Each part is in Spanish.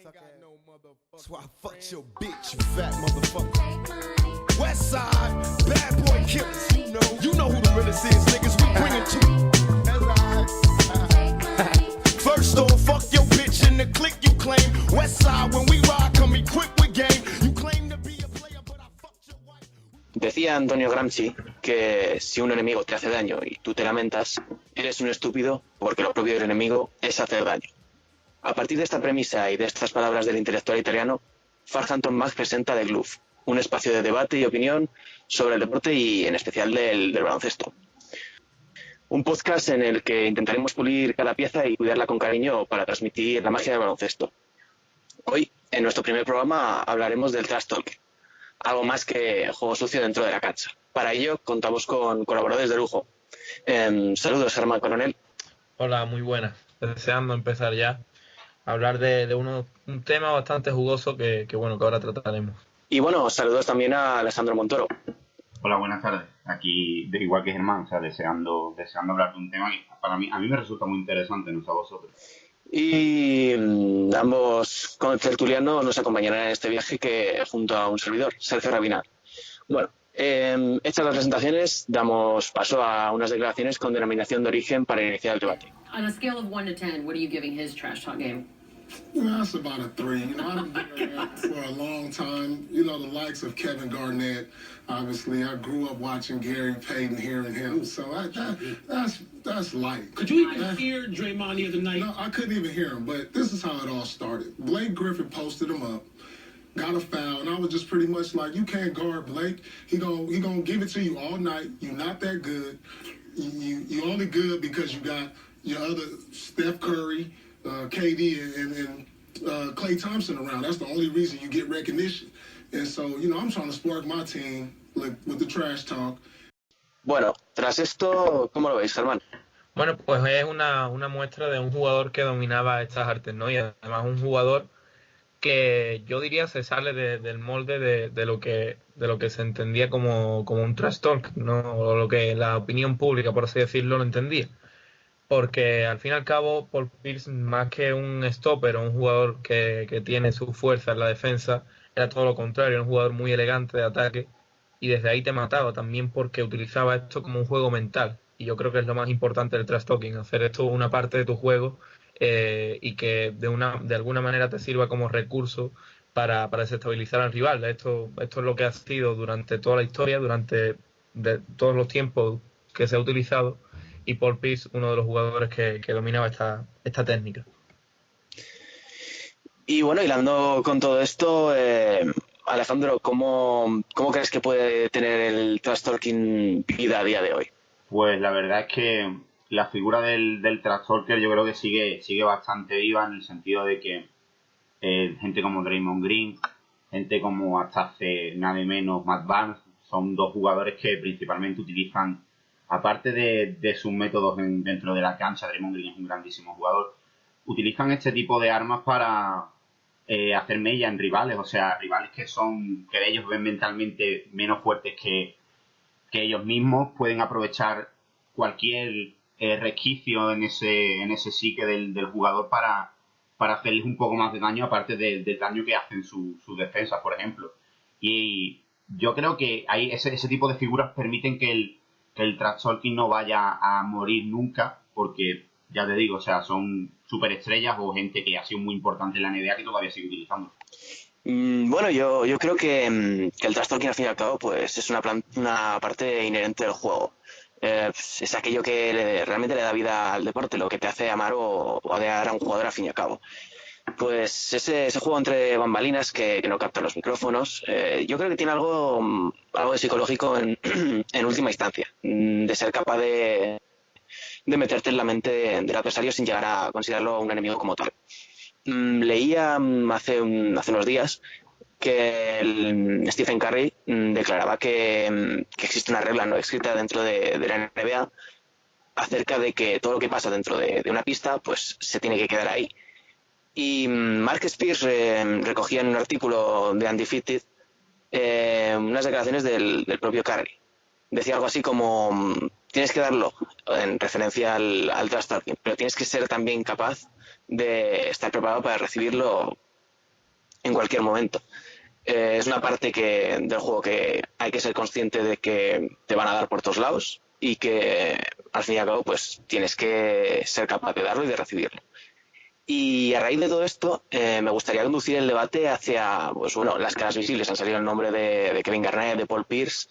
That's why I fucked your bitch, you fat motherfucker. Westside, bad boy killers. You know who the realest is, niggas. We bring it to you. First off, fuck your bitch in the clique you claim. Westside, when we ride, come equipped with game. You claim to be a player, but I fucked your wife. Decía Antonio Gramsci que si un enemigo te hace daño y tú te lamentas, eres un estúpido porque lo propio del enemigo es hacer daño. A partir de esta premisa y de estas palabras del intelectual italiano, Farhampton Mag presenta The Glove, un espacio de debate y opinión sobre el deporte y en especial del baloncesto. Un podcast en el que intentaremos pulir cada pieza y cuidarla con cariño para transmitir la magia del baloncesto. Hoy, en nuestro primer programa, hablaremos del trash talk, algo más que juego sucio dentro de la cancha. Para ello, contamos con colaboradores de lujo. Saludos, Germán Coronel. Hola, muy buenas. Deseando empezar ya a hablar de un tema bastante jugoso que ahora trataremos. Y bueno, saludos también a Alessandro Montoro. Hola, buenas tardes. Aquí, igual que Germán, o sea, deseando hablar de un tema que a mí me resulta muy interesante, no sé a vosotros. Y ambos tertulianos nos acompañarán en este viaje que junto a un servidor, Sergio Rabinal. Bueno, hechas las presentaciones, damos paso a unas declaraciones con denominación de origen para iniciar el debate. On a scale of 1 to 10, what are you giving his trash talk game? That's about a 3. I've been there for a long time. The likes of Kevin Garnett. Obviously, I grew up watching Gary Payton, hearing him. So that's light. Could you even hear Draymond the other night? No, I couldn't even hear him. But this is how it all started. Blake Griffin posted him up, got a foul, and I was just pretty much like, you can't guard Blake. He gonna give it to you all night. You're not that good. You only good because you got your other Steph Curry, KD, and Klay Thompson around. That's the only reason you get recognition. And so, I'm trying to spark my team with the trash talk. Bueno, tras esto, ¿cómo lo veis, Germán? Bueno, pues es una muestra de un jugador que dominaba estas artes, ¿no? Y además un jugador que yo diría se sale del molde de lo que se entendía como un trash talk, ¿no? O lo que la opinión pública, por así decirlo, lo entendía. Porque al fin y al cabo, Paul Pierce, más que un stopper o un jugador que tiene su fuerza en la defensa, era todo lo contrario, era un jugador muy elegante de ataque y desde ahí te mataba también porque utilizaba esto como un juego mental. Y yo creo que es lo más importante del trash talking, hacer esto una parte de tu juego y que de alguna manera te sirva como recurso para desestabilizar al rival. Esto es lo que ha sido durante toda la historia, durante todos los tiempos que se ha utilizado. Y Paul Pierce, uno de los jugadores que dominaba esta técnica. Y bueno, hilando con todo esto, Alejandro, ¿cómo crees que puede tener el trash talking vida a día de hoy? Pues la verdad es que la figura del trash talker yo creo que sigue bastante viva, en el sentido de que gente como Draymond Green, gente como hasta hace nada menos Matt Barnes, son dos jugadores que principalmente utilizan, aparte de sus métodos dentro de la cancha. Draymond Green es un grandísimo jugador. Utilizan este tipo de armas para hacer mella en rivales, o sea, rivales que ellos ven mentalmente menos fuertes que ellos mismos. Pueden aprovechar cualquier resquicio en ese psique del jugador para hacerles un poco más de daño, aparte del daño que hacen sus defensas, por ejemplo. Y yo creo que ese tipo de figuras permiten que el trash talking no vaya a morir nunca, porque ya te digo, o sea, son superestrellas o gente que ha sido muy importante en la NBA que todavía sigue utilizando. Bueno, yo creo que el trash talking al fin y al cabo pues es una parte inherente del juego. Es aquello que realmente le da vida al deporte, lo que te hace amar o odiar a un jugador al fin y al cabo. Pues ese juego entre bambalinas que no captan los micrófonos, yo creo que tiene algo de psicológico en última instancia, de ser capaz de meterte en la mente del adversario sin llegar a considerarlo un enemigo como tal. Leía hace unos días que Stephen Curry declaraba que existe una regla no escrita dentro de la NBA acerca de que todo lo que pasa dentro de una pista pues se tiene que quedar ahí. Y Mark Spears recogía en un artículo de Undefeated unas declaraciones del propio Curry. Decía algo así como, tienes que darlo, en referencia al trash talking, pero tienes que ser también capaz de estar preparado para recibirlo en cualquier momento. Es una parte del juego que hay que ser consciente de que te van a dar por todos lados y que al fin y al cabo pues tienes que ser capaz de darlo y de recibirlo. Y a raíz de todo esto me gustaría conducir el debate hacia, pues bueno, las caras visibles. Han salido el nombre de Kevin Garnett, de Paul Pierce.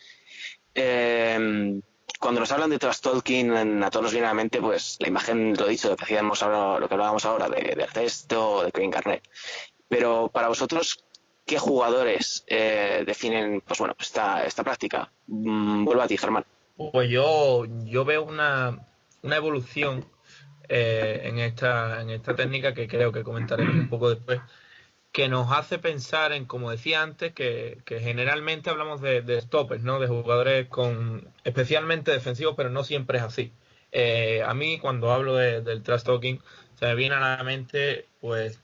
Cuando nos hablan de trash talking, a todos nos viene a la mente pues la imagen, lo dicho, lo que hablábamos ahora de Arcesto, de Kevin Garnett. Pero para vosotros, ¿qué jugadores definen pues bueno, esta práctica? Vuelvo a ti, Germán. Pues yo veo una evolución en esta técnica que creo que comentaremos un poco después, que nos hace pensar en, como decía antes, que generalmente hablamos de stoppers, ¿no? De jugadores especialmente defensivos, pero no siempre es así. A mí, cuando hablo del trash talking, se me viene a la mente, pues,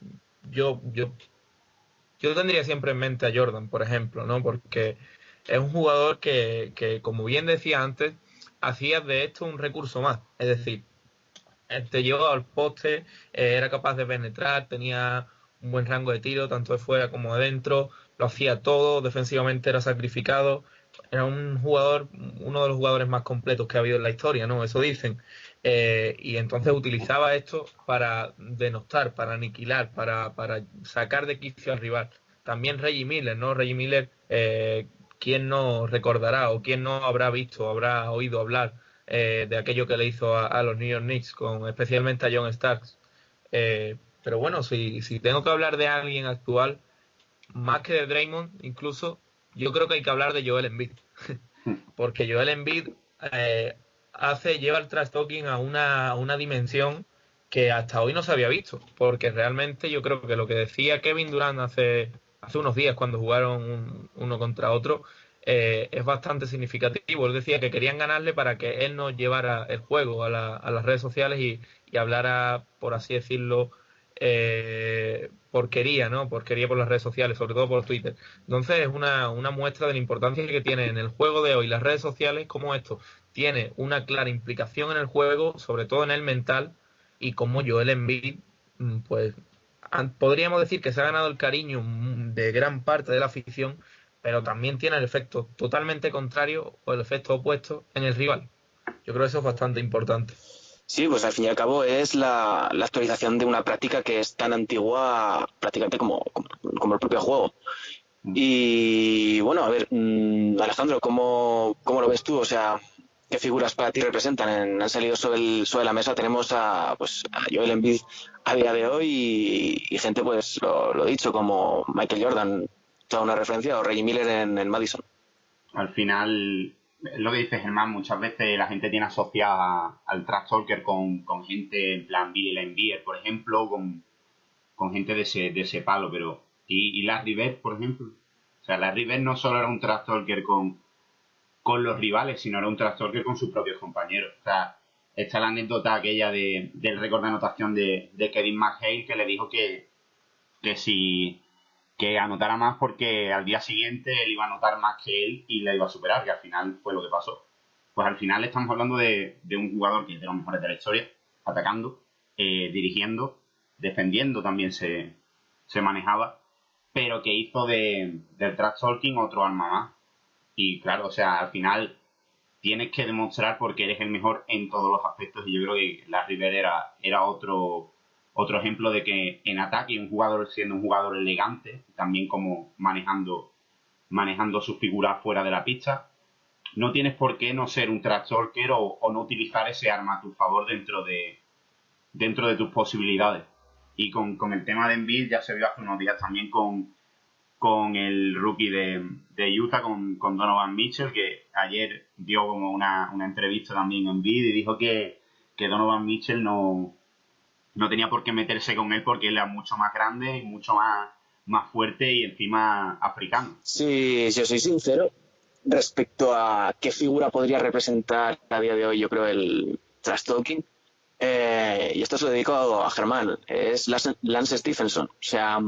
yo tendría siempre en mente a Jordan, por ejemplo, ¿no? Porque es un jugador que, como bien decía antes, hacía de esto un recurso más. Es decir, te llevaba al poste, era capaz de penetrar, tenía un buen rango de tiro, tanto de fuera como de dentro, lo hacía todo, defensivamente era sacrificado, era un jugador, uno de los jugadores más completos que ha habido en la historia, ¿no? Eso dicen. Y entonces utilizaba esto para denostar, para aniquilar, para sacar de quicio al rival. También Reggie Miller, ¿no? Reggie Miller, ¿quién no recordará o quién no habrá visto, habrá oído hablar de aquello que le hizo a los New York Knicks, especialmente a John Starks? Pero bueno, si tengo que hablar de alguien actual, más que de Draymond, incluso, yo creo que hay que hablar de Joel Embiid. Porque Joel Embiid lleva el trash talking a una dimensión que hasta hoy no se había visto. Porque realmente yo creo que lo que decía Kevin Durant hace unos días cuando jugaron uno contra otro, es bastante significativo. Él decía que querían ganarle para que él no llevara el juego a las redes sociales y hablara, por así decirlo, porquería, ¿no? Porquería por las redes sociales, sobre todo por Twitter. Entonces es una muestra de la importancia que tiene en el juego de hoy las redes sociales, como esto tiene una clara implicación en el juego, sobre todo en el mental, y como Joel Embiid, pues podríamos decir que se ha ganado el cariño de gran parte de la afición, pero también tiene el efecto totalmente contrario o el efecto opuesto en el rival. Yo creo que eso es bastante importante. Sí, pues al fin y al cabo es la actualización de una práctica que es tan antigua prácticamente como el propio juego. Y bueno, a ver, Alejandro, ¿cómo lo ves tú? O sea, ¿qué figuras para ti representan? Han salido sobre la mesa, tenemos a Joel Embiid a día de hoy y gente, pues lo dicho, como Michael Jordan, toda una referencia, o Reggie Miller en Madison. Al final, lo que dice Germán, muchas veces la gente tiene asociada al trash talker con gente en plan Billy Lane Beer, por ejemplo, con gente de ese palo, pero ¿y Larry Bird, por ejemplo? O sea, Larry Bird no solo era un trash talker con los rivales, sino era un trash talker con sus propios compañeros. O sea, está la anécdota aquella del récord de anotación de Kevin McHale, que le dijo que anotara más porque al día siguiente él iba a anotar más que él y la iba a superar, que al final fue lo que pasó. Pues al final estamos hablando de un jugador que es de los mejores de la historia, atacando, dirigiendo, defendiendo también se manejaba, pero que hizo del trash talking otro arma más. Y claro, o sea, al final tienes que demostrar porque eres el mejor en todos los aspectos, y yo creo que Larry Bird era otro ejemplo de que en ataque un jugador siendo un jugador elegante, también como manejando su figura fuera de la pista, no tienes por qué no ser un trash talker o no utilizar ese arma a tu favor dentro de tus posibilidades. Y con el tema de Embiid ya se vio hace unos días también con el rookie de Utah, con Donovan Mitchell, que ayer dio como una entrevista también en Embiid y dijo que Donovan Mitchell no tenía por qué meterse con él porque él era mucho más grande y mucho más fuerte y encima africano. Sí, si os soy sincero, respecto a qué figura podría representar a día de hoy, yo creo, el trash talking, y esto se lo dedico a Germán, es Lance Stephenson. O sea,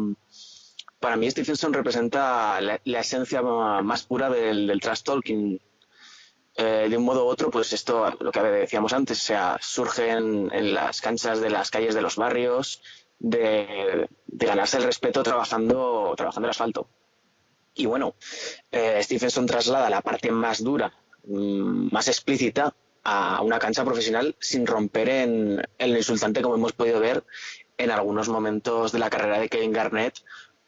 para mí Stephenson representa la esencia más pura del trash talking. De un modo u otro, pues esto, lo que decíamos antes, o sea, surge en las canchas de las calles de los barrios, de ganarse el respeto trabajando el asfalto. Y bueno, Stephenson traslada la parte más dura, más explícita, a una cancha profesional sin romper en el insultante, como hemos podido ver en algunos momentos de la carrera de Kevin Garnett,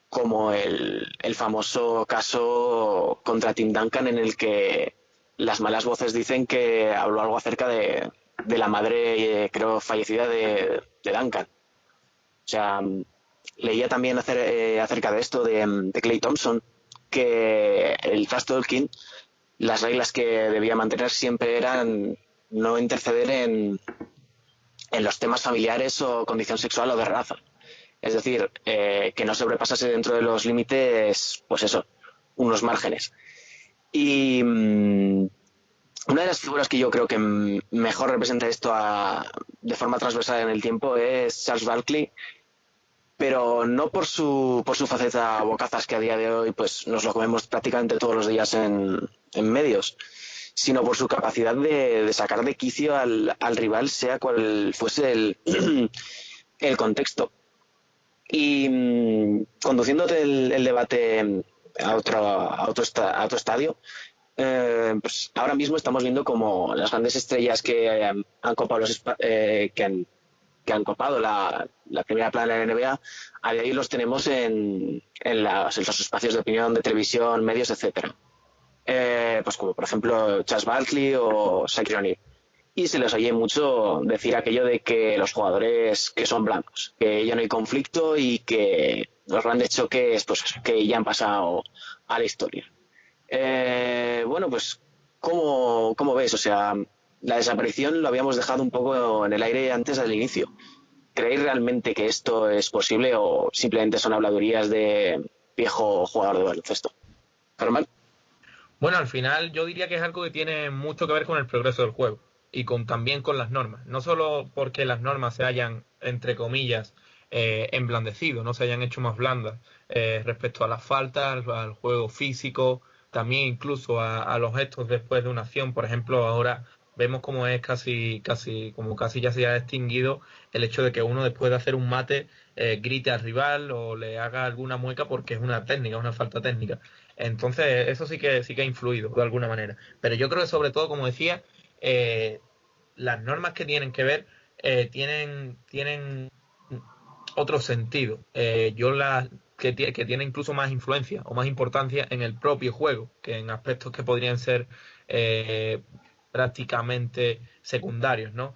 como el famoso caso contra Tim Duncan, en el que las malas voces dicen que habló algo acerca de la madre, creo, fallecida de Duncan. O sea, leía también acerca de esto de Klay Thompson, que el trash talking, las reglas que debía mantener siempre eran no interceder en los temas familiares o condición sexual o de raza. Es decir, que no sobrepasase dentro de los límites, pues eso, unos márgenes. Y una de las figuras que yo creo que mejor representa esto de forma transversal en el tiempo es Charles Barkley, pero no por su faceta bocazas, que a día de hoy pues nos lo comemos prácticamente todos los días en medios, sino por su capacidad de sacar de quicio al rival, sea cual fuese el contexto. Y conduciéndote el debate a otro estadio, pues ahora mismo estamos viendo como las grandes estrellas que han copado que han copado la primera plana de la NBA, a día de hoy los tenemos en los espacios de opinión de televisión, medios, etcétera. Pues como por ejemplo Charles Barkley o Shaquille O'Neal. Y se les oye mucho decir aquello de que los jugadores que son blancos, que ya no hay conflicto y que los grandes choques, pues que ya han pasado a la historia. Bueno, pues ¿cómo ves? O sea, la desaparición lo habíamos dejado un poco en el aire antes del inicio. ¿Creéis realmente que esto es posible o simplemente son habladurías de viejo jugador de baloncesto? Germán. Bueno, al final yo diría que es algo que tiene mucho que ver con el progreso del juego y también con las normas. No solo porque las normas se hayan, entre comillas, emblandecido, no se hayan hecho más blandas respecto a las faltas, al juego físico, también incluso a los gestos después de una acción. Por ejemplo, ahora vemos como es casi ya se ha extinguido el hecho de que uno después de hacer un mate grite al rival o le haga alguna mueca porque es una técnica, una falta técnica. Entonces, eso sí que ha influido de alguna manera. Pero yo creo que sobre todo, como decía, las normas que tienen que ver tienen otro sentido. Que tiene incluso más influencia o más importancia en el propio juego que en aspectos que podrían ser prácticamente secundarios, ¿no?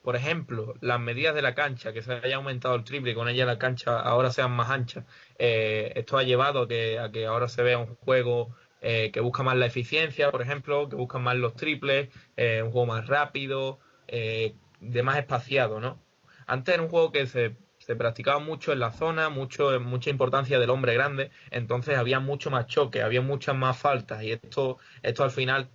Por ejemplo, las medidas de la cancha, que se haya aumentado el triple y con ella la cancha ahora sean más anchas. Esto ha llevado a que ahora se vea un juego que busca más la eficiencia, por ejemplo, que busca más los triples, un juego más rápido, de más espaciado, ¿no? Antes era un juego que se practicaba mucho en la zona, mucha importancia del hombre grande, entonces había mucho más choque, había muchas más faltas y esto al final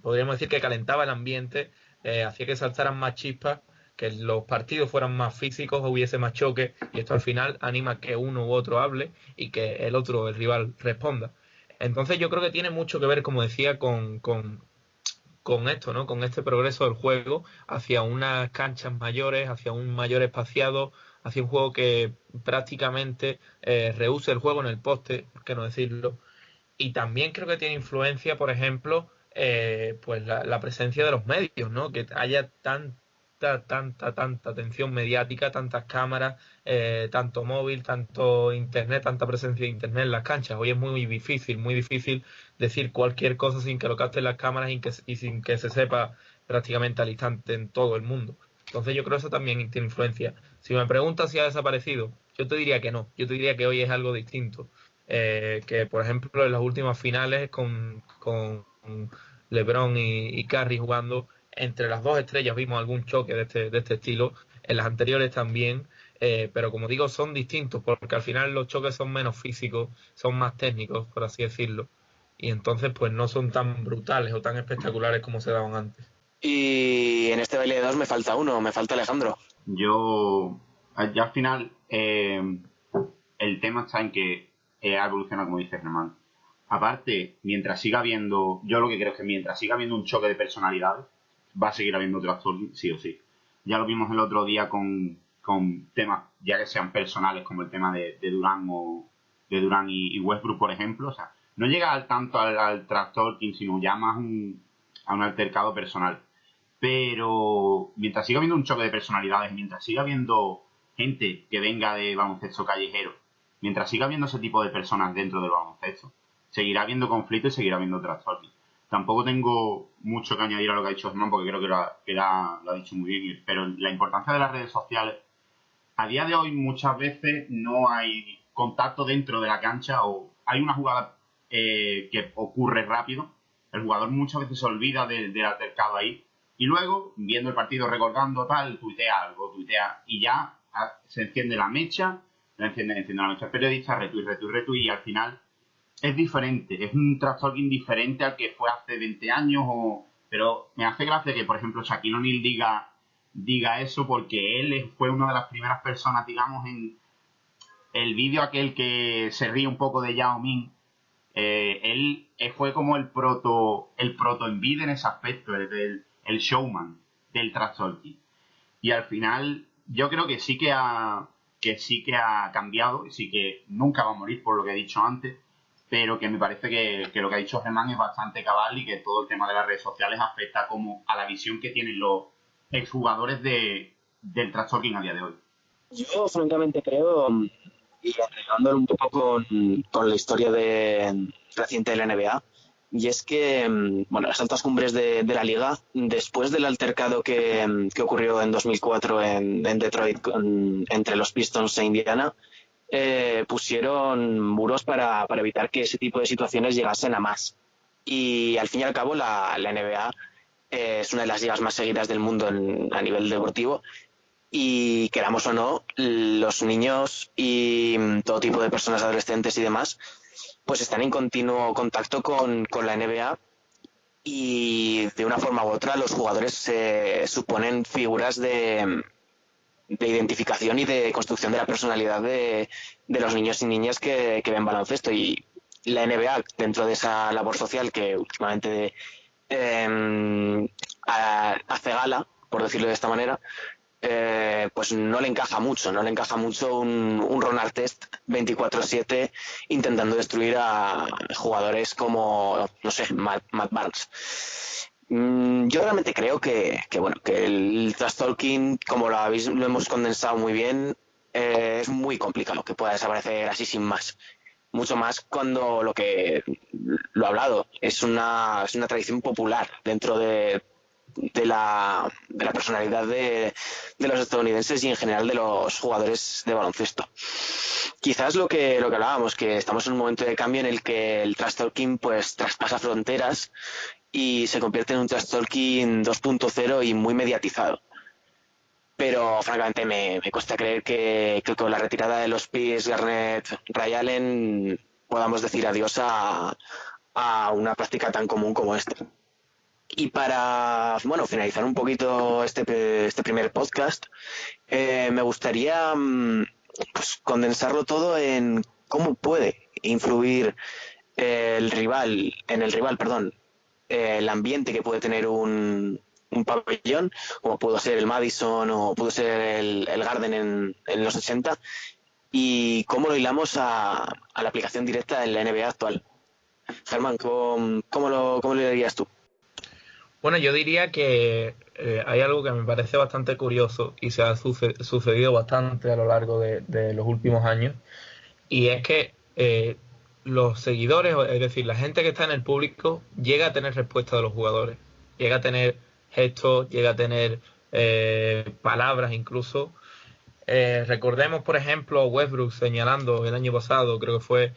podríamos decir que calentaba el ambiente, hacía que saltaran más chispas, que los partidos fueran más físicos, hubiese más choque y esto al final anima a que uno u otro hable y que el rival responda. Entonces yo creo que tiene mucho que ver, como decía, con esto, ¿no? Con este progreso del juego hacia unas canchas mayores, hacia un mayor espaciado, hacia un juego que prácticamente rehúse el juego en el poste, por qué no decirlo. Y también creo que tiene influencia, por ejemplo, pues la presencia de los medios, ¿no? Que haya tanta atención mediática, tantas cámaras, tanto móvil, tanto internet, tanta presencia de internet en las canchas. Hoy es muy difícil decir cualquier cosa sin que lo capten las cámaras y sin que se sepa prácticamente al instante en todo el mundo. Entonces yo creo que eso también tiene influencia. Si me preguntas si ha desaparecido, yo te diría que no. Yo te diría que hoy es algo distinto. Que por ejemplo en las últimas finales con LeBron y Curry jugando, entre las dos estrellas vimos algún choque de este estilo, en las anteriores también, pero como digo, son distintos porque al final los choques son menos físicos, son más técnicos, por así decirlo, y entonces pues no son tan brutales o tan espectaculares como se daban antes. Y en este baile de dos me falta uno, me falta Alejandro. Yo, ya al final, el tema está en que ha evolucionado, como dice Germán. Aparte, mientras siga habiendo, yo lo que creo es que mientras siga habiendo un choque de personalidades, va a seguir habiendo trash talking, sí o sí. Ya lo vimos el otro día con con temas ya que sean personales como el tema de Durant y Westbrook, por ejemplo. O sea, no llega tanto al trash talking, sino ya más a un altercado personal. Pero mientras siga habiendo un choque de personalidades, mientras siga habiendo gente que venga de baloncesto callejero, mientras siga habiendo ese tipo de personas dentro del baloncesto, seguirá habiendo conflicto y seguirá habiendo trash talking. Tampoco tengo mucho que añadir a lo que ha dicho Germán, porque creo que lo ha dicho muy bien. Pero la importancia de las redes sociales, a día de hoy muchas veces no hay contacto dentro de la cancha, o hay una jugada que ocurre rápido. El jugador muchas veces se olvida del altercado ahí, y luego, viendo el partido, recordando tal, tuitea y ya se enciende la mecha, enciende la mecha el periodista, retweet, y al final es diferente, es un trash talking diferente al que fue hace 20 años, pero me hace gracia que, por ejemplo, Shaquille O'Neal diga eso, porque él fue una de las primeras personas, digamos, en el vídeo aquel que se ríe un poco de Yao Ming. Él fue como el proto Embiid en ese aspecto, el showman del trash talking. Y al final yo creo que sí que ha cambiado, y sí que nunca va a morir, por lo que he dicho antes, pero que me parece que lo que ha dicho Germán es bastante cabal, y que todo el tema de las redes sociales afecta como a la visión que tienen los exjugadores del trash talking a día de hoy. Yo francamente creo, y arreglándolo un poco con la historia reciente de la NBA, y es que, bueno, las altas cumbres de la liga, después del altercado que ocurrió en 2004 en Detroit entre los Pistons e Indiana, pusieron muros para evitar que ese tipo de situaciones llegasen a más. Y al fin y al cabo la NBA es una de las ligas más seguidas del mundo a nivel deportivo, y queramos o no, los niños y todo tipo de personas adolescentes y demás pues están en continuo contacto con la NBA, y de una forma u otra los jugadores se suponen figuras de identificación y de construcción de la personalidad de los niños y niñas que ven baloncesto. Y la NBA, dentro de esa labor social que últimamente hace gala, por decirlo de esta manera, pues no le encaja mucho un Ron Artest 24/7 intentando destruir a jugadores como, no sé, Matt Barnes. Yo realmente creo que el trash talking, como lo hemos condensado muy bien, es muy complicado que pueda desaparecer así sin más. Mucho más cuando lo he hablado, es una tradición popular dentro de la personalidad de los estadounidenses y en general de los jugadores de baloncesto. Quizás lo que hablábamos, que estamos en un momento de cambio en el que el trash talking pues traspasa fronteras y se convierte en un trash talking 2.0 y muy mediatizado. Pero francamente me cuesta creer que con la retirada de los Pierce, Garnett, Ray Allen podamos decir adiós a una práctica tan común como esta. Y para finalizar un poquito este primer podcast, me gustaría pues condensarlo todo en cómo puede influir el ambiente que puede tener un pabellón, como pudo ser el Madison o pudo ser el Garden en los 80, y cómo lo hilamos a la aplicación directa en la NBA actual. Germán, ¿cómo lo dirías tú? Bueno, yo diría que hay algo que me parece bastante curioso y se ha sucedido bastante a lo largo de los últimos años, y es que los seguidores, es decir, la gente que está en el público, llega a tener respuesta de los jugadores, llega a tener gestos, llega a tener palabras incluso. Recordemos, por ejemplo, Westbrook señalando el año pasado, creo que fue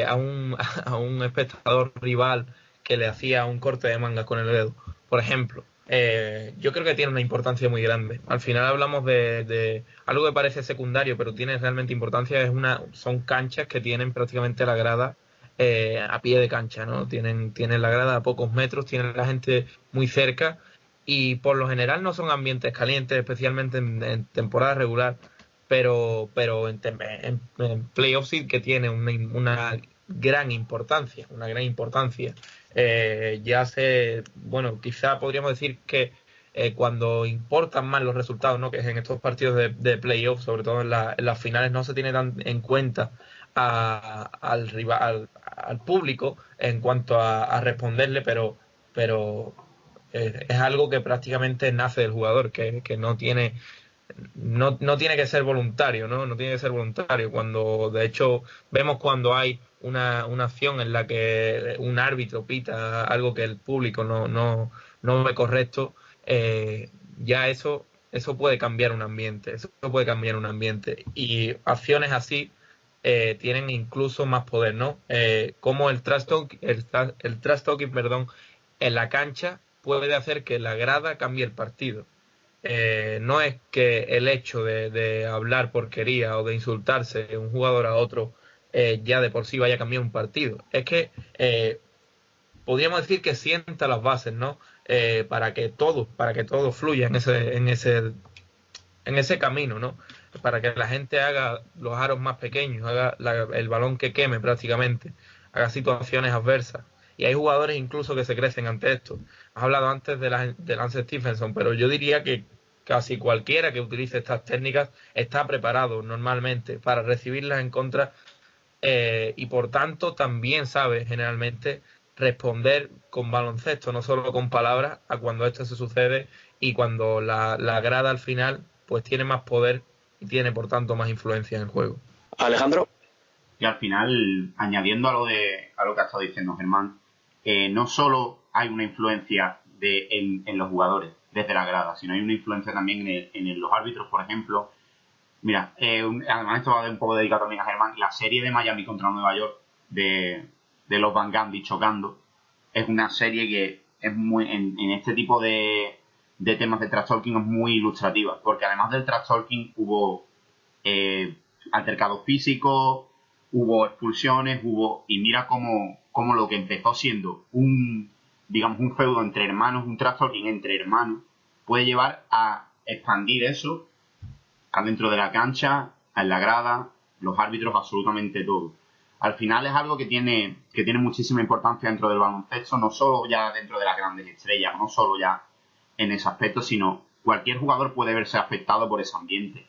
a un espectador rival que le hacía un corte de manga con el dedo, por ejemplo. Yo creo que tiene una importancia muy grande. Al final hablamos de algo que parece secundario, pero tiene realmente importancia. Son canchas que tienen prácticamente la grada a pie de cancha, ¿no? Tienen la grada a pocos metros, tienen la gente muy cerca, y por lo general no son ambientes calientes, especialmente en temporada regular, pero en playoffs sí que tiene una gran importancia. Quizá podríamos decir que cuando importan más los resultados, ¿no? Que es en estos partidos de playoff, sobre todo en las finales, no se tiene tan en cuenta al rival, al público en cuanto a responderle, pero es algo que prácticamente nace del jugador, que no tiene que ser voluntario, ¿no? No tiene que ser voluntario. Cuando, de hecho, vemos cuando hay una acción en la que un árbitro pita algo que el público no ve correcto, ya eso puede cambiar un ambiente. Eso puede cambiar un ambiente. Y acciones así tienen incluso más poder, ¿no? Como el trash talking, perdón, en la cancha puede hacer que la grada cambie el partido. No es que el hecho de hablar porquería o de insultarse de un jugador a otro ya de por sí vaya a cambiar un partido. Es que podríamos decir que sienta las bases, ¿no? Para que todo fluya en ese camino, ¿no? Para que la gente haga los aros más pequeños, haga el balón que queme prácticamente, haga situaciones adversas. Y hay jugadores incluso que se crecen ante esto. Has hablado antes de Lance Stephenson, pero yo diría que casi cualquiera que utilice estas técnicas está preparado normalmente para recibirlas en contra y por tanto también sabe generalmente responder con baloncesto, no solo con palabras, a cuando esto se sucede y cuando la grada al final pues tiene más poder y tiene por tanto más influencia en el juego. Alejandro. Y al final, añadiendo a lo que ha estado diciendo Germán, no solo hay una influencia en los jugadores desde la grada, sino hay una influencia también en los árbitros, por ejemplo. Mira, además esto va un poco dedicado también a Germán, la serie de Miami contra Nueva York de los Van Gundy chocando es una serie que es muy en este tipo de temas de trash talking es muy ilustrativa, porque además del trash talking hubo altercados físicos, hubo expulsiones, y mira cómo lo que empezó siendo un feudo entre hermanos, un trash talking entre hermanos, puede llevar a expandir eso adentro de la cancha, en la grada, los árbitros, absolutamente todo. Al final es algo que tiene muchísima importancia dentro del baloncesto, no solo ya dentro de las grandes estrellas, no solo ya en ese aspecto, sino cualquier jugador puede verse afectado por ese ambiente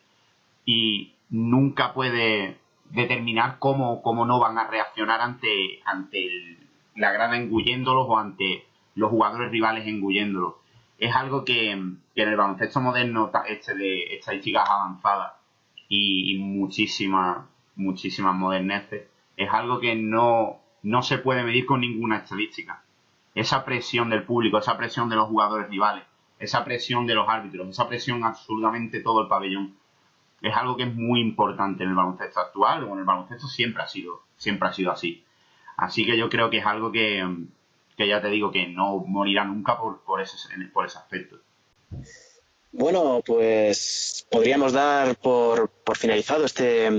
y nunca puede determinar cómo no van a reaccionar ante la grada engulléndolos o ante los jugadores rivales engulléndolos. Es algo que en el baloncesto moderno, de estadísticas avanzadas y muchísimas moderneces, es algo que no se puede medir con ninguna estadística. Esa presión del público, esa presión de los jugadores rivales, esa presión de los árbitros, esa presión absolutamente todo el pabellón, es algo que es muy importante en el baloncesto actual, o en el baloncesto siempre ha sido así. Así que yo creo que es algo que ya te digo que no morirá nunca por ese aspecto. Bueno, pues podríamos dar por finalizado este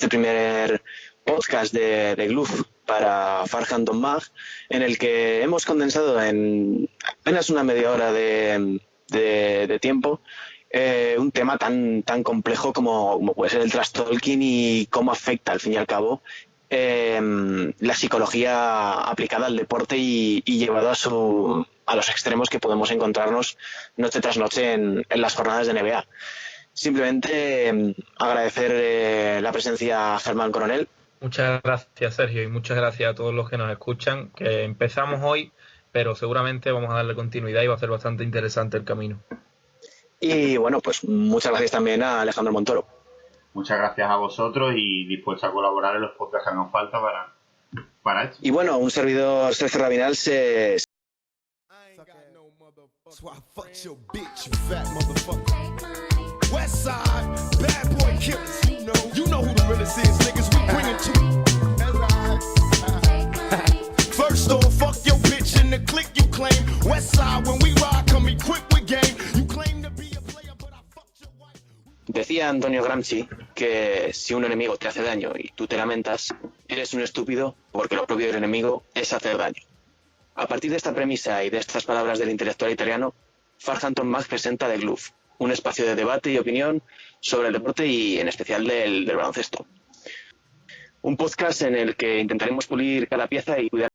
primer podcast de Glove para Farhan Mag, en el que hemos condensado en apenas una media hora de tiempo un tema tan complejo como puede ser el trash talking y cómo afecta al fin y al cabo la psicología aplicada al deporte y llevado a los extremos que podemos encontrarnos noche tras noche en las jornadas de NBA. Simplemente agradecer la presencia a Germán Coronel. Muchas gracias, Sergio, y muchas gracias a todos los que nos escuchan, que empezamos hoy, pero seguramente vamos a darle continuidad y va a ser bastante interesante el camino. Y bueno, pues muchas gracias también a Alejandro Montoro. Muchas gracias a vosotros y dispuesto a colaborar en los podcasts que nos falta para esto. Y bueno, un servidor, Sergio Rabinal, se... So I fucked your bitch, you fat motherfucker. Westside, bad boy killers. You know who the realest is, niggas. We bring it to you. First off, fuck your bitch in the clique you claim. Westside, when we ride, come equipped with game. You claim to be a player, but I fucked your wife. Decía Antonio Gramsci que si un enemigo te hace daño y tú te lamentas, eres un estúpido porque lo propio del enemigo es hacer daño. A partir de esta premisa y de estas palabras del intelectual italiano, Farhan Mag presenta The Glove, un espacio de debate y opinión sobre el deporte y en especial del baloncesto. Un podcast en el que intentaremos pulir cada pieza y cuidar